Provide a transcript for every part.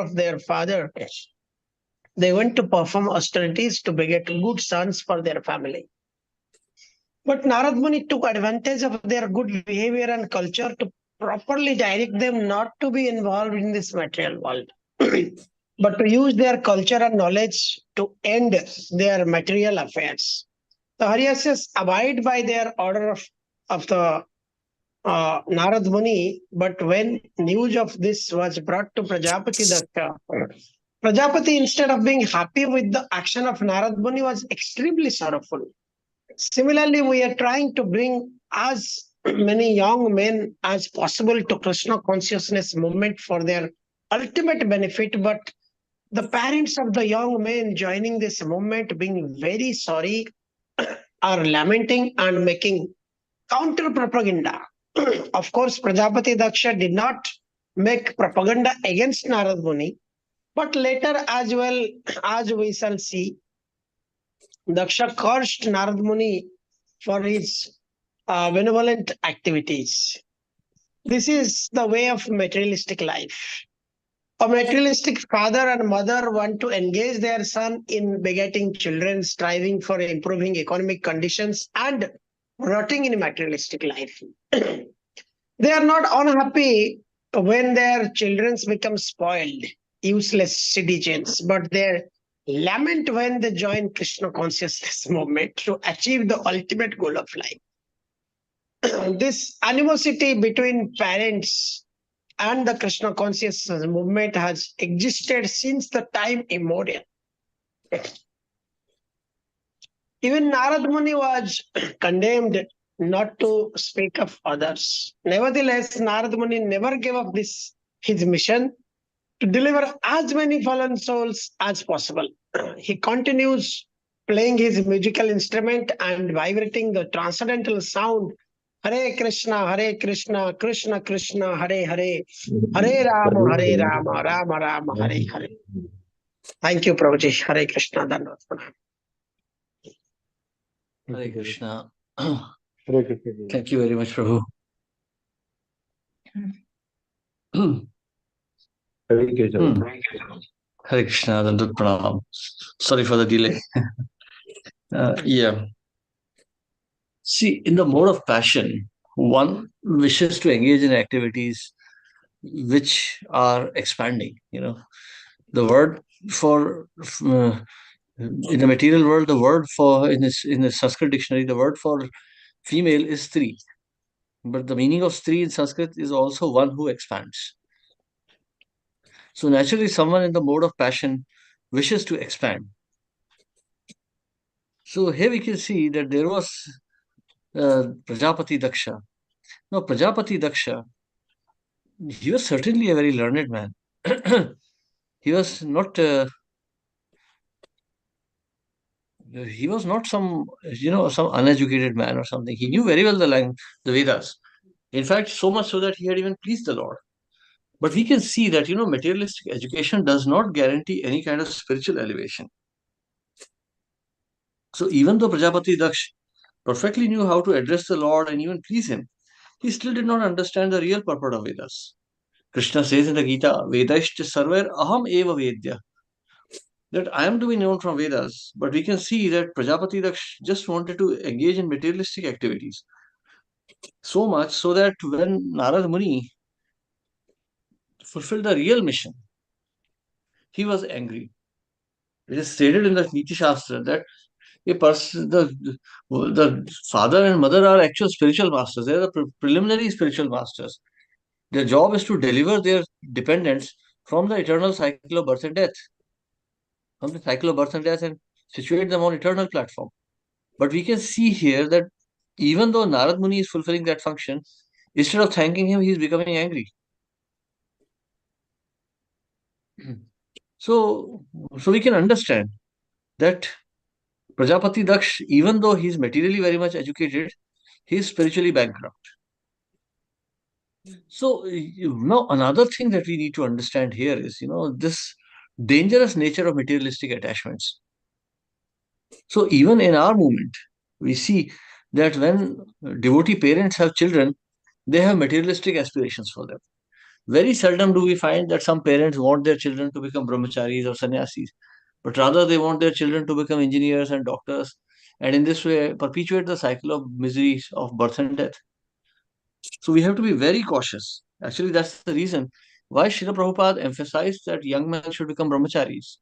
of their father, they went to perform austerities to beget good sons for their family. But Narad Muni took advantage of their good behavior and culture to properly direct them not to be involved in this material world, but to use their culture and knowledge to end their material affairs. The Haryasyas abide by their order of the Narad Muni, but when news of this was brought to Prajapati Datta, Prajapati, instead of being happy with the action of Narad Muni, was extremely sorrowful. Similarly, we are trying to bring as many young men as possible to Krishna consciousness movement for their ultimate benefit, but the parents of the young men joining this movement being very sorry are lamenting and making counter propaganda. Of course, Prajapati Daksha did not make propaganda against Narad Muni, but later as well, as we shall see, Daksha cursed Narad Muni for his benevolent activities. This is the way of materialistic life. A materialistic father and mother want to engage their son in begetting children, striving for improving economic conditions and rotting in materialistic life. They are not unhappy when their children become spoiled, useless citizens, but they lament when they join Krishna consciousness movement to achieve the ultimate goal of life. This animosity between parents and the Krishna consciousness movement has existed since the time immemorial. Even Narad Muni was condemned not to speak of others. Nevertheless, Narad Muni never gave up his mission to deliver as many fallen souls as possible. He continues playing his musical instrument and vibrating the transcendental sound Hare Krishna, Krishna Krishna, Hare Hare, Hare Rama, Rama Rama, Hare Hare. Thank you, Prabhuji. Hare Krishna. Hare Krishna. Hare Krishna. Thank you very much, Prabhu. Hare Krishna. Hare Krishna, Dandat Pranam. Sorry for the delay. Yeah. See, in the mode of passion, one wishes to engage in activities which are expanding. The word for in the material world, the word for in the Sanskrit dictionary, the word for female is Stri. But the meaning of Stri in Sanskrit is also one who expands. So naturally, someone in the mode of passion wishes to expand. So here we can see that there was Prajapati Daksha. Now, Prajapati Daksha, he was certainly a very learned man. He was not. He was not some uneducated man or something. He knew very well the Vedas. In fact, so much so that he had even pleased the Lord. But we can see that, materialistic education does not guarantee any kind of spiritual elevation. So even though Prajapati Daksh perfectly knew how to address the Lord and even please him, he still did not understand the real purport of Vedas. Krishna says in the Gita, Vedashta sarver aham eva vedya, that I am to be known from Vedas. But we can see that Prajapati Daksh just wanted to engage in materialistic activities. So much so that when Narad Muni fulfilled the real mission, he was angry. It is stated in the Niti Shastra that the father and mother are actual spiritual masters. They are the preliminary spiritual masters. Their job is to deliver their dependents from the eternal cycle of birth and death, and situate them on eternal platform. But we can see here that even though Narad Muni is fulfilling that function, instead of thanking him, he is becoming angry. So we can understand that Prajapati Daksh, even though he is materially very much educated, he is spiritually bankrupt. So now another thing that we need to understand here is, this dangerous nature of materialistic attachments. So even in our movement, we see that when devotee parents have children, they have materialistic aspirations for them. Very seldom do we find that some parents want their children to become brahmacharis or sannyasis, but rather they want their children to become engineers and doctors, and in this way perpetuate the cycle of miseries of birth and death. So we have to be very cautious. Actually, that's the reason why Srila Prabhupada emphasized that young men should become brahmacharis.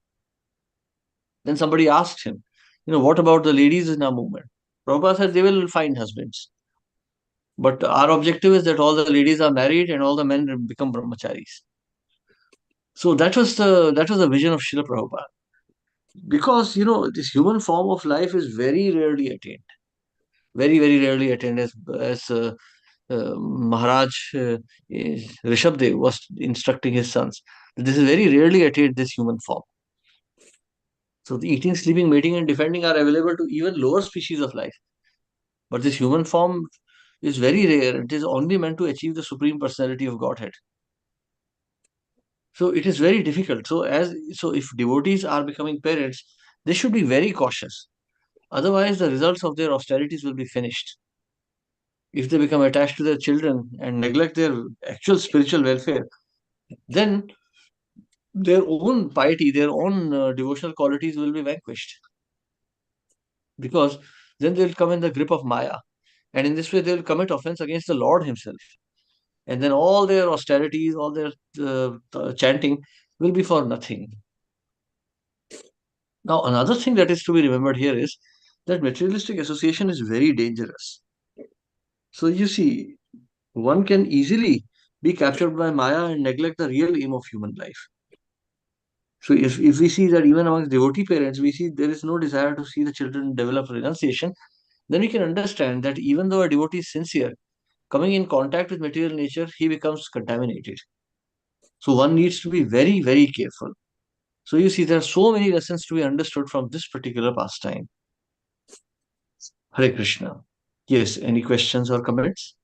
Then somebody asked him, what about the ladies in our movement? Prabhupada said they will find husbands. But our objective is that all the ladies are married and all the men become brahmacharis. So that was the vision of Srila Prabhupada. Because this human form of life is very rarely attained. Very, very rarely attained, as Maharaj Rishabdev was instructing his sons. This is very rarely attained, this human form. So the eating, sleeping, mating, and defending are available to even lower species of life. But this human form is very rare. It is only meant to achieve the supreme personality of Godhead. So it is very difficult. So if devotees are becoming parents, they should be very cautious. Otherwise, the results of their austerities will be finished. If they become attached to their children and neglect their actual spiritual welfare, then their own piety, their own devotional qualities will be vanquished. Because then they'll come in the grip of Maya. And in this way, they'll commit offense against the Lord Himself. And then all their austerities, all their chanting will be for nothing. Now, another thing that is to be remembered here is that materialistic association is very dangerous. So, you see, one can easily be captured by Maya and neglect the real aim of human life. So, if we see that even amongst devotee parents, we see there is no desire to see the children develop renunciation, then we can understand that even though a devotee is sincere, coming in contact with material nature, he becomes contaminated. So, one needs to be very, very careful. So, you see, there are so many lessons to be understood from this particular pastime. Hare Krishna. Yes, any questions or comments?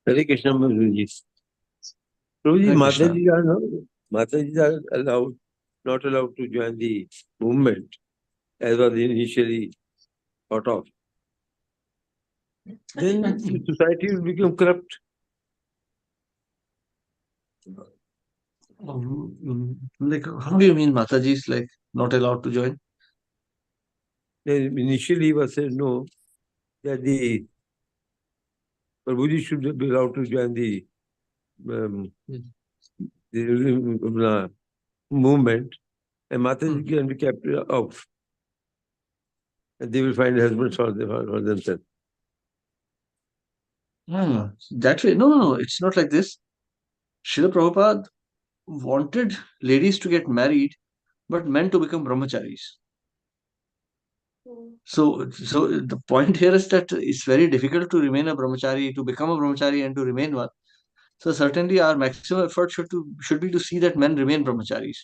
Hare Krishna, Prabhuji. Prabhuji, Hare Krishna. Mataji are not allowed to join the movement as was initially thought of. Then the society will become corrupt. Like, how do you mean Mataji is like not allowed to join? Initially, he was said no, that the Prabhuji should be allowed to join the movement, and Mataji can be kept off. And they will find husbands for themselves. That way, no, it's not like this. Srila Prabhupada wanted ladies to get married, but men to become brahmacharis. So the point here is that it's very difficult to remain a brahmachari, to become a brahmachari, and to remain one. So certainly, our maximum effort should be to see that men remain brahmacharis.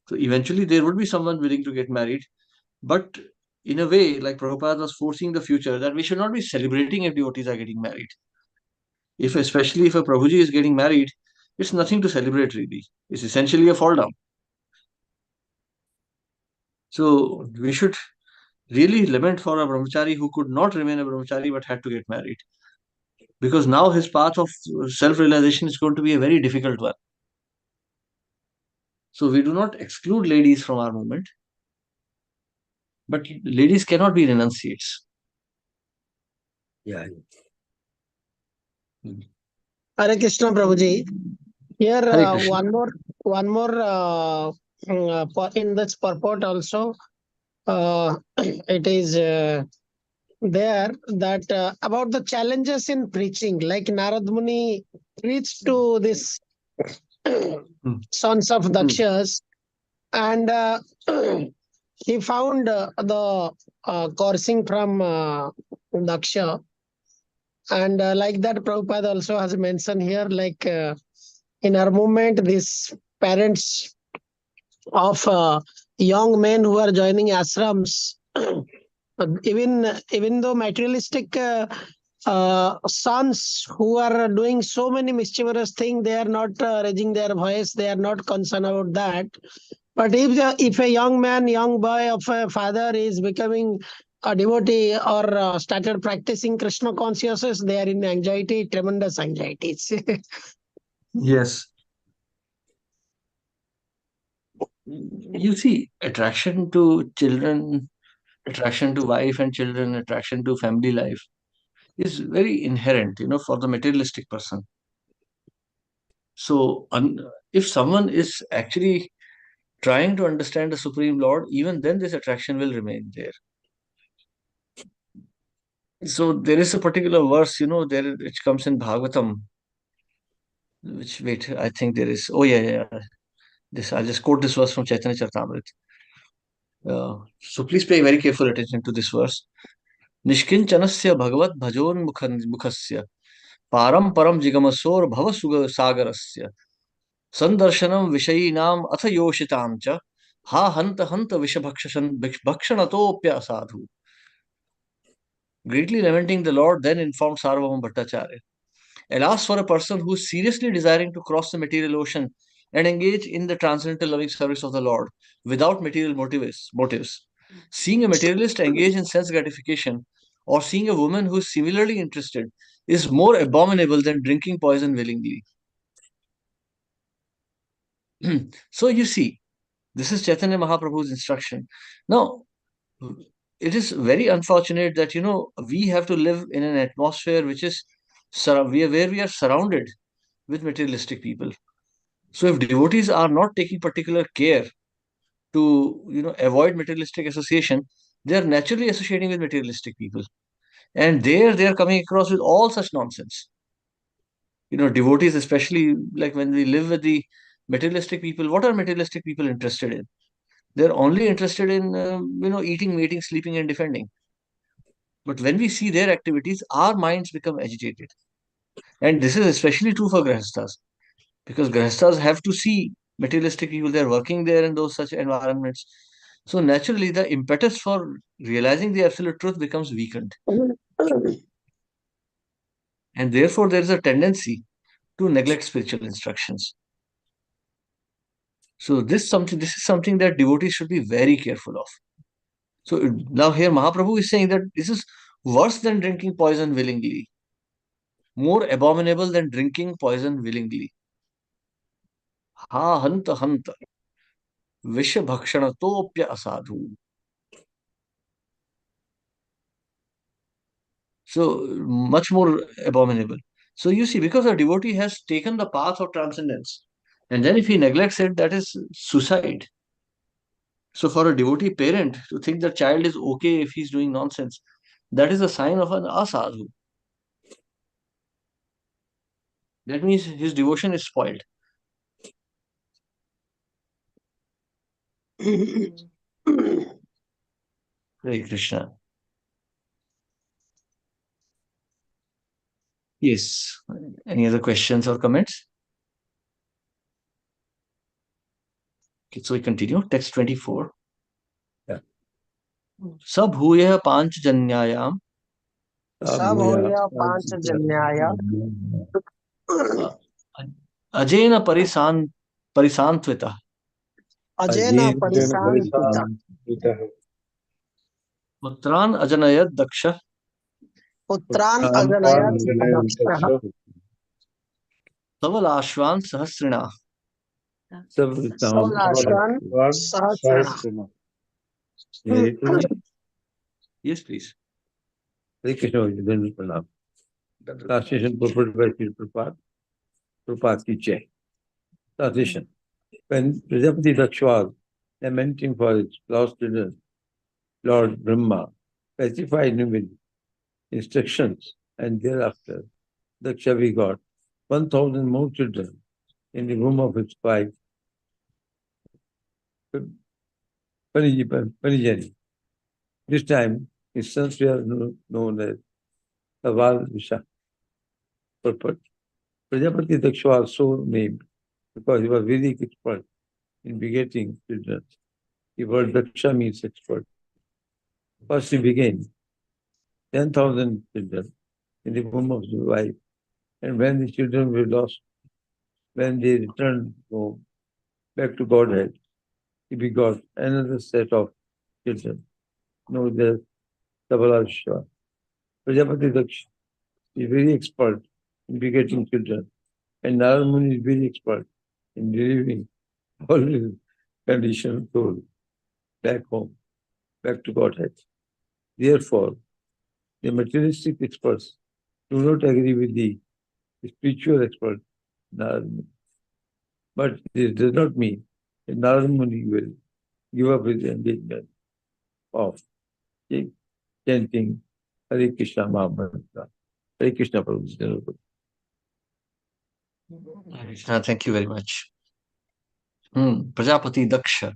So eventually, there would be someone willing to get married, but in a way, like Prabhupada was forcing the future, that we should not be celebrating if devotees are getting married. Especially if a Prabhuji is getting married, it's nothing to celebrate really. It's essentially a fall down. So we should really lament for a brahmachari who could not remain a brahmachari but had to get married. Because now his path of self-realization is going to be a very difficult one. So we do not exclude ladies from our movement, but ladies cannot be renunciates. Yeah. Hare Krishna, Prabhuji. Here, Hare Krishna. one more in this purport also, it is there that about the challenges in preaching, like Narad Muni preached to this sons of Dakshas, and he found the coursing from Daksha. And like that, Prabhupada also has mentioned here, like in our movement, these parents of young men who are joining ashrams, even though materialistic sons who are doing so many mischievous things, they are not raising their voice, they are not concerned about that. But if a young man, young boy of a father is becoming a devotee or started practicing Krishna consciousness, they are in anxiety, tremendous anxieties. Yes. You see, attraction to children, attraction to wife and children, attraction to family life is very inherent, for the materialistic person. So, if someone is actually trying to understand the Supreme Lord, even then this attraction will remain there. So, there is a particular verse, there which comes in Bhagavatam, which, wait, I think there is, oh yeah, yeah, yeah. This, I'll just quote this verse from Chaitanya Charitamrita. So, please pay very careful attention to this verse. निष्किञ्चनस्य भगवत् भजोन्मुखस्य पारं परं जिगमसोर भव सागरस्य संदर्शनम विषयीनाम अथ योषिताम च हा हंत हंत विषभक्षण भक्षणतोप्य असाधु. Greatly lamenting, the Lord then informed Sarvabhauma Bhattacharya, alas for a person who is seriously desiring to cross the material ocean and engage in the transcendental loving service of the Lord without material motives. Seeing a materialist engage in sense gratification or seeing a woman who is similarly interested is more abominable than drinking poison willingly. So you see, this is Chaitanya Mahaprabhu's instruction. Now, it is very unfortunate that, we have to live in an atmosphere which is where we are surrounded with materialistic people. So if devotees are not taking particular care to, avoid materialistic association, they are naturally associating with materialistic people. And there they are coming across with all such nonsense. Devotees, especially like when we live with the materialistic people, what are materialistic people interested in? They're only interested in, eating, mating, sleeping, and defending. But when we see their activities, our minds become agitated. And this is especially true for Grahasthas, because Grahasthas have to see materialistic people, they're working there in those such environments. So naturally, the impetus for realizing the absolute truth becomes weakened. And therefore, there is a tendency to neglect spiritual instructions. So this is something that devotees should be very careful of. So now here Mahaprabhu is saying that this is worse than drinking poison willingly, more abominable than drinking poison willingly. Ha hanta hanta visha bhakshanatopya asadhu. So much more abominable. So you see, because a devotee has taken the path of transcendence, and then if he neglects it, that is suicide. So for a devotee parent to think the child is okay if he's doing nonsense, that is a sign of an asadhu. That means his devotion is spoiled. Hare Krishna. Yes. Any other questions or comments? Okay, so we continue. Text 24. Yeah. Sabhuyah panchjanyayam Sabhoya panchajanyaya ajena parisantvita ajena parisantita putran ajanayat daksha putran ajanayat dakshaha savalashvan sahasrina. savalashvan sahasrana. Yes, please. Hare Krishna, Dandavat Pranam. Translation purported by Srila Prabhupada. Prabhupada ki Jai. Translation. When Prajapati Daksha was lamenting for his lost children, Lord Brahma pacified him with instructions, and thereafter Daksha begot 1,000 more children in the womb of his wife, Panijani. This time, his sons were known as Saval Visha. Purport. Prajapati Daksha was so named because he was very expert in begetting children. The word Daksha means expert. First he began 10,000 children in the womb of his wife, and when the children were lost, when they returned home, back to Godhead, he begot another set of children, known as Sabala Vishwa. Prajapati Daksha is very expert in begetting children, and Narad Muni is very expert in delivering all his conditioned soul back home, back to Godhead. Therefore, the materialistic experts do not agree with the spiritual expert Narad Muni. But this does not mean that Narad Muni will give up his engagement of chanting Hare Krishna Mahamantra. Hare Krishna Prabhu. Krishna, thank you very much. Prajapati Daksha.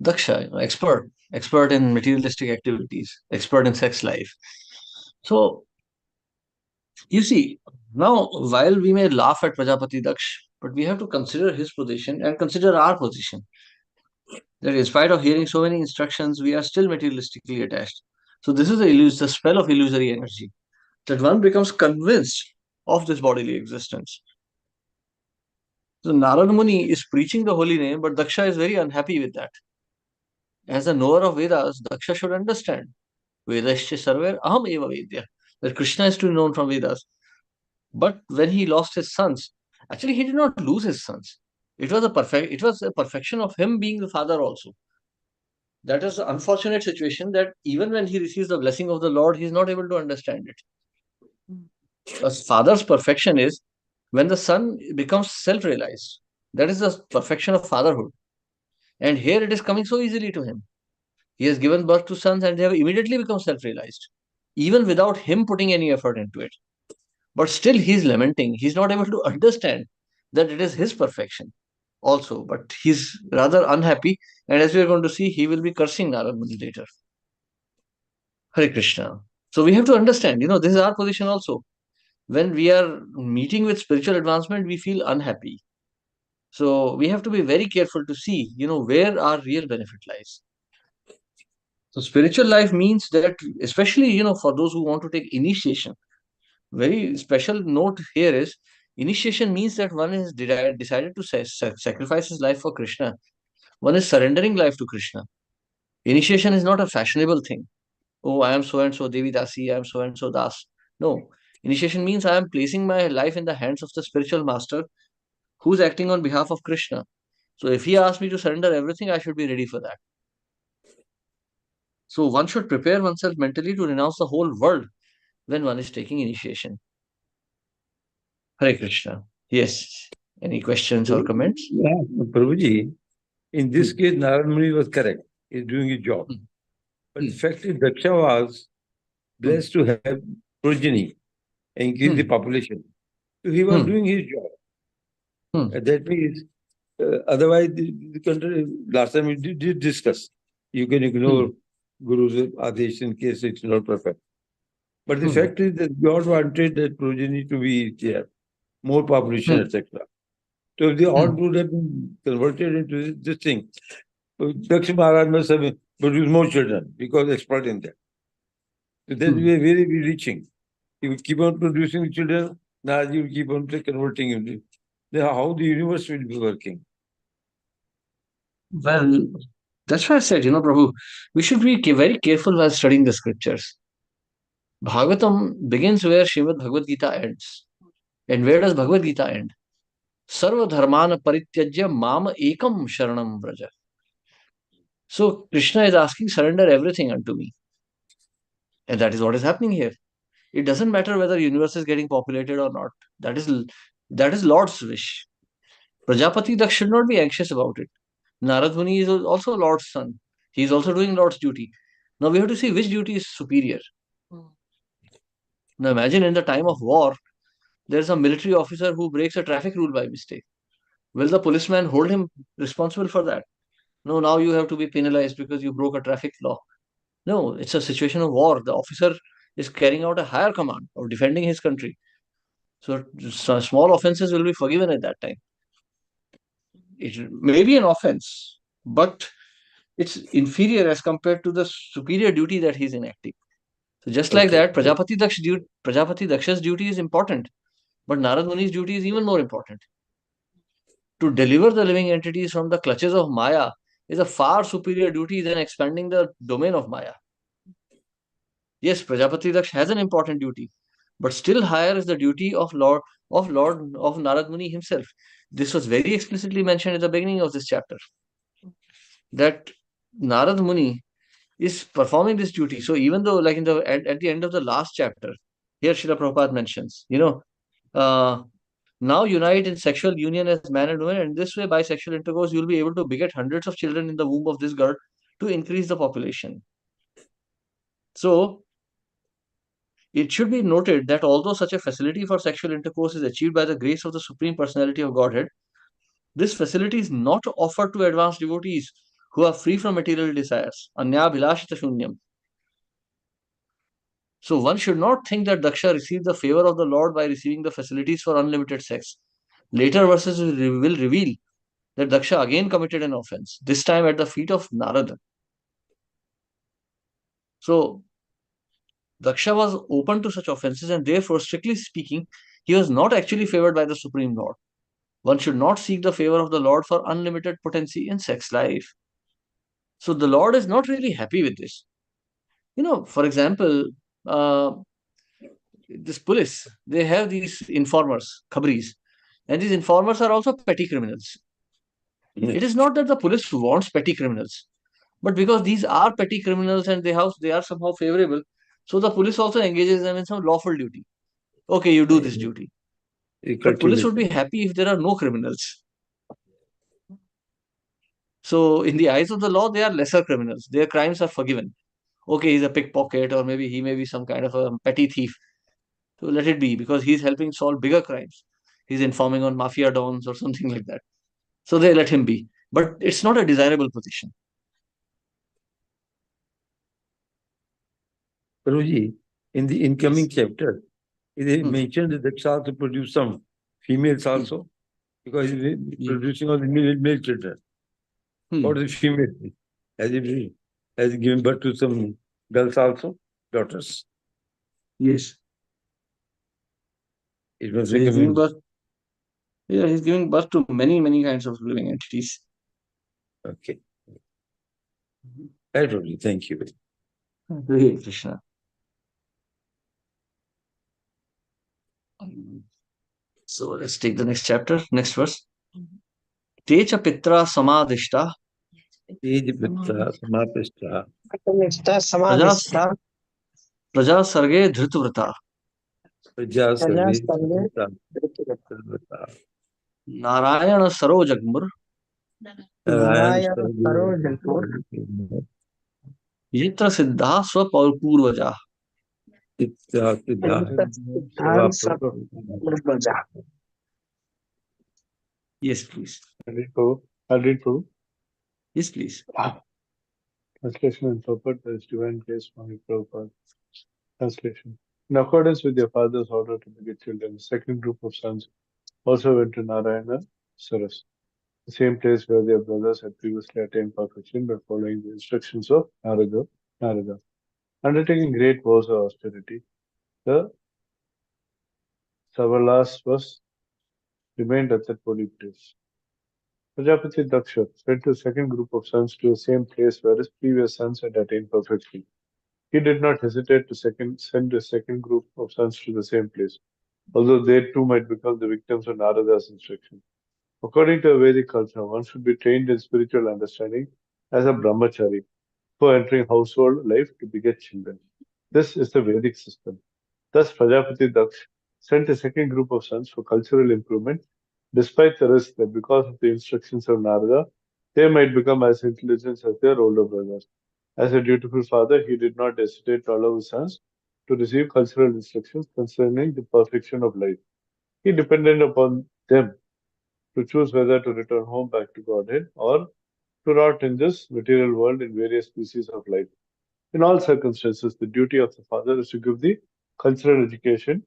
Daksha, expert in materialistic activities, expert in sex life. So, you see, now while we may laugh at Prajapati Daksh, but we have to consider his position and consider our position. That in spite of hearing so many instructions, we are still materialistically attached. So, this is the spell of illusory energy, that one becomes convinced of this bodily existence. So, Narad Muni is preaching the holy name, but Daksha is very unhappy with that. As a knower of Vedas, Daksha should understand Vedasya Sarver Aham Eva Vedya, that Krishna is to be known from Vedas. But when he lost his sons, actually he did not lose his sons. It was a perfection of him being the father also. That is the unfortunate situation that even when he receives the blessing of the Lord, he is not able to understand it. A father's perfection is when the son becomes self-realized. That is the perfection of fatherhood. And here it is coming so easily to him. He has given birth to sons and they have immediately become self-realized, even without him putting any effort into it. But still he's lamenting. He's not able to understand that it is his perfection also. But he's rather unhappy. And as we are going to see, he will be cursing Narad Muni later. Hare Krishna. So we have to understand, this is our position also. When we are meeting with spiritual advancement, we feel unhappy. So we have to be very careful to see, where our real benefit lies. So spiritual life means that, especially, for those who want to take initiation, very special note here is initiation means that one has decided to sacrifice his life for Krishna. One is surrendering life to Krishna. Initiation is not a fashionable thing. Oh, I am so and so Devi Dasi, I am so and so Das. No. Initiation means I am placing my life in the hands of the spiritual master who's acting on behalf of Krishna. So if he asks me to surrender everything, I should be ready for that. So one should prepare oneself mentally to renounce the whole world when one is taking initiation. Hare Krishna. Yes. Any questions or comments? Yeah, Prabhuji, in this case, Narad Muni was correct. He's doing his job. But the fact is, Daksha was blessed to have progeny and increase the population. So he was doing his job. And that means, otherwise, the country, last time we did discuss, you can ignore Guru's Adesh in case it's not perfect. But the fact is that God wanted that progeny to be there, more population, etc. So if they all would have been converted into this thing, Daksha Maharaj must have produced more children because expert in that. So that we are very, very reaching. He would keep on producing children, Narad will keep on converting him. Then how the universe will be working? Well, that's why I said, Prabhu, we should be very careful while studying the scriptures. Bhagavatam begins where Srimad Bhagavad Gita ends. And where does Bhagavad Gita end? Sarva dharmana parityajya mama ekam sharanam vraja. So Krishna is asking, surrender everything unto me. And that is what is happening here. It doesn't matter whether universe is getting populated or not. That is Lord's wish. Prajapati Daksh should not be anxious about it. Narad Muni is also Lord's son. He is also doing Lord's duty. Now we have to see which duty is superior. Now imagine in the time of war, there is a military officer who breaks a traffic rule by mistake. Will the policeman hold him responsible for that? No, now you have to be penalized because you broke a traffic law. No, it's a situation of war. The officer is carrying out a higher command of defending his country. So small offenses will be forgiven at that time. It may be an offense, but it's inferior as compared to the superior duty that he's enacting. So just like that, Prajapati Daksha's duty is important, but Narad Muni's duty is even more important. To deliver the living entities from the clutches of Maya is a far superior duty than expanding the domain of Maya. Yes, Prajapati Daksh has an important duty, but still higher is the duty of Narad Muni himself. This was very explicitly mentioned at the beginning of this chapter, that Narad Muni is performing this duty. So even though, like at the end of the last chapter, here Srila Prabhupada mentions, uh, now unite in sexual union as man and woman, and this way by sexual intercourse you'll be able to beget hundreds of children in the womb of this girl to increase the population. So it should be noted that although such a facility for sexual intercourse is achieved by the grace of the Supreme Personality of Godhead, this facility is not offered to advanced devotees who are free from material desires. Anya bhilashita shunyam. So one should not think that Daksha received the favor of the Lord by receiving the facilities for unlimited sex. Later verses will reveal that Daksha again committed an offense, this time at the feet of Narada. So Daksha was open to such offenses, and therefore, strictly speaking, he was not actually favored by the Supreme Lord. One should not seek the favor of the Lord for unlimited potency in sex life. So the Lord is not really happy with this. For example, uh, this police, they have these informers, khabris, and these informers are also petty criminals. It is not that the police wants petty criminals, but because these are petty criminals and they are somehow favorable, so the police also engages them in some lawful duty. Okay, you do this duty. But police would be happy if there are no criminals. So in the eyes of the law, they are lesser criminals. Their crimes are forgiven. Okay, he's a pickpocket, or maybe he may be some kind of a petty thief. So let it be, because he's helping solve bigger crimes. He's informing on mafia dons or something like that. So they let him be. But it's not a desirable position. Prabhuji, in the incoming chapter, it is mentioned that Daksha to produce some females also, because he is producing all the male children. What is female? Has he given birth to some girls also, daughters? Yes. It was So he's giving recommended. birth. Yeah, he's giving birth to many, many kinds of living entities. Okay. Right, Prabhuji. Thank you. Hare Krishna. So let's take the next chapter, next verse. Techa pitra samadishta Tej pitra samapishta Mr. Samadhista, praja sarge dhritavrata praja Rajas sarve Tange, sarvata narayana sarojagmur Narayana Sarojapur, yitra siddha swapurvaja. Siddha siddha Siddhan Sapurvaja. Yes, please. I'll read through. Yes, please. Translation and purport by His Divine Grace Swami Prabhupada. Translation. In accordance with your father's order to beget children, the second group of sons also went to Narayana Saras, the same place where their brothers had previously attained perfection by following the instructions of Narada. Undertaking great vows of austerity, the Savalasvas remained at that holy place. Prajapati Daksha sent the second group of sons to the same place where his previous sons had attained perfection. He did not hesitate to send a second group of sons to the same place, although they too might become the victims of Narada's instruction. According to Vedic culture, one should be trained in spiritual understanding as a brahmachari before entering household life to beget children. This is the Vedic system. Thus, Prajapati Daksh sent a second group of sons for cultural improvement, despite the risk that because of the instructions of Narada, they might become as intelligent as their older brothers. As a dutiful father, he did not hesitate to allow his sons to receive cultural instructions concerning the perfection of life. He depended upon them to choose whether to return home back to Godhead or to rot in this material world in various species of life. In all circumstances, the duty of the father is to give the cultural education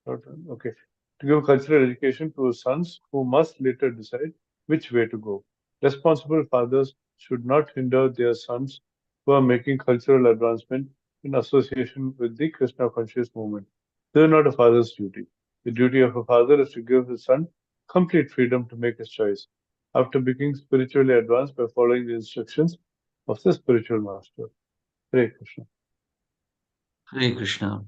okay, to give cultural education to his sons who must later decide which way to go. Responsible fathers should not hinder their sons who are making cultural advancement in association with the Krishna conscious movement. This is not a father's duty. The duty of a father is to give his son complete freedom to make his choice after becoming spiritually advanced by following the instructions of the spiritual master. Hare Krishna. Hare Krishna.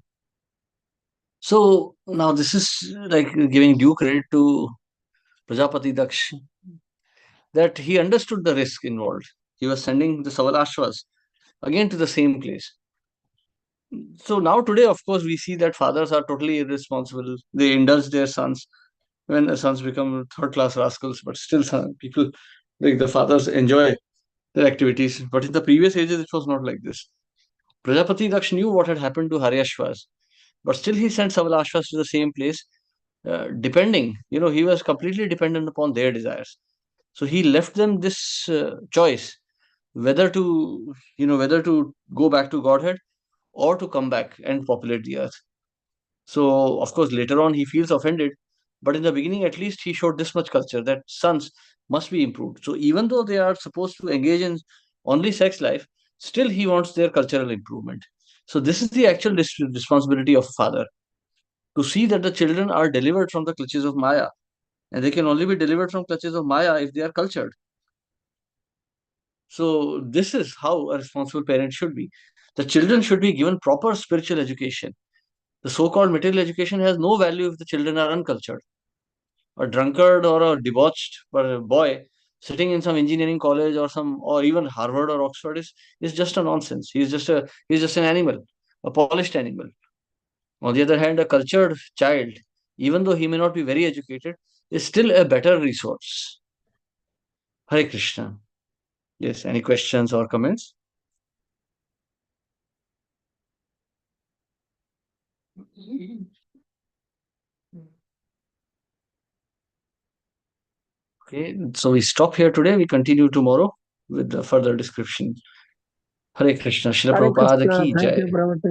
So now this is like giving due credit to Prajapati Daksh, that he understood the risk involved. He was sending the Savalashvas again to the same place. So now today, of course, we see that fathers are totally irresponsible. They indulge their sons when the sons become third class rascals, but still people like the fathers enjoy their activities. But in the previous ages, it was not like this. Prajapati Daksh knew what had happened to Haryashvas, but still he sent Savalashvas to the same place, depending, he was completely dependent upon their desires. So he left them this choice whether to, whether to go back to Godhead or to come back and populate the earth. So, of course, later on he feels offended, but in the beginning, at least, he showed this much culture that sons must be improved. So, even though they are supposed to engage in only sex life, still he wants their cultural improvement. So, this is the actual responsibility of a father, to see that the children are delivered from the clutches of Maya, and they can only be delivered from clutches of Maya if they are cultured. So, this is how a responsible parent should be. The children should be given proper spiritual education. The so-called material education has no value if the children are uncultured. A drunkard or a debauched boy sitting in some engineering college or even Harvard or Oxford is just a nonsense. He's just an animal, a polished animal. On the other hand, a cultured child, even though he may not be very educated, is still a better resource. Hare Krishna. Yes, any questions or comments? Okay, so we stop here today. We continue tomorrow with the further description. Hare Krishna. Srila Hare Prabhupada Krishna. ki Thank jai. you, Brahma.